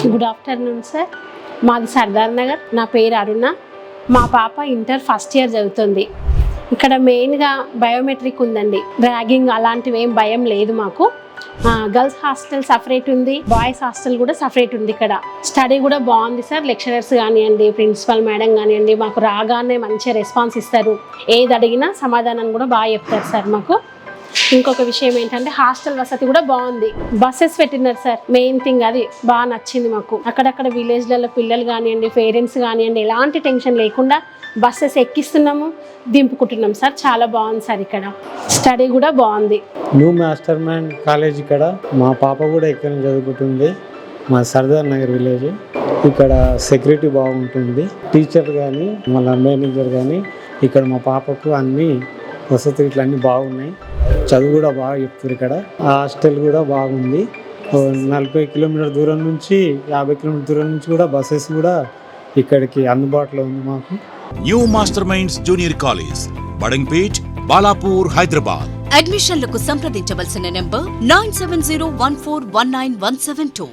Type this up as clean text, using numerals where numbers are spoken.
Good afternoon sir. మాది సర్దార్ నగర్. నా పేరు అరుణ. మా పాప ఇంటర్ ఫస్ట్ ఇయర్ చదువుతుంది. ఇక్కడ మెయిన్గా బయోమెట్రిక్ ఉందండి. ర్యాగింగ్ అలాంటివి ఏం భయం లేదు మాకు. గర్ల్స్ హాస్టల్ సపరేట్ ఉంది, బాయ్స్ హాస్టల్ కూడా సపరేట్ ఉంది. ఇక్కడ స్టడీ కూడా బాగుంది సార్. లెక్చరర్స్ కానివ్వండి, ప్రిన్సిపల్ మేడం కానివ్వండి, మాకు రాగానే మంచిగా రెస్పాన్స్ ఇస్తారు. ఏది అడిగినా సమాధానం కూడా బాగా చెప్తారు సార్ మాకు. ఇంకొక విషయం ఏంటంటే హాస్టల్ వసతి కూడా బాగుంది. బస్సెస్ పెట్టినారు సార్. మెయిన్ థింగ్ అది బాగా నచ్చింది మాకు. అక్కడక్కడ విలేజ్లలో పిల్లలు కానివ్వండి, పేరెంట్స్ కానివ్వండి, ఎలాంటి టెన్షన్ లేకుండా బస్సెస్ ఎక్కిస్తున్నాము, దింపుకుంటున్నాం సార్. చాలా బాగుంది సార్. ఇక్కడ స్టడీ కూడా బాగుంది. న్యూ మాస్టర్ మైండ్ కాలేజ్ ఇక్కడ. మా పాప కూడా ఇక్కడ చదువుకుంటుంది. మా సర్దార్ నగర్ విలేజ్. ఇక్కడ సెక్యూరిటీ బాగుంటుంది. టీచర్ కానీ మళ్ళీ మేనేజర్ కానీ ఇక్కడ మా పాపకు అన్ని వసతులు ఇట్లా అన్నీ బాగున్నాయి. చదువు కూడా బాగా చెప్తారు ఇక్కడ. హాస్టల్ కూడా బాగుంది. 40 కిలోమీటర్ దూరం నుంచి 50 కిలోమీటర్ దూరం నుంచి కూడా బస్సెస్ కూడా ఇక్కడికి అందుబాటులో ఉంది మాకు. New master minds junior college, Badangpet, Balapur, Hyderabad. అడ్మిషన్లకు సంప్రదించవలసిన నెంబర్ 9701419172.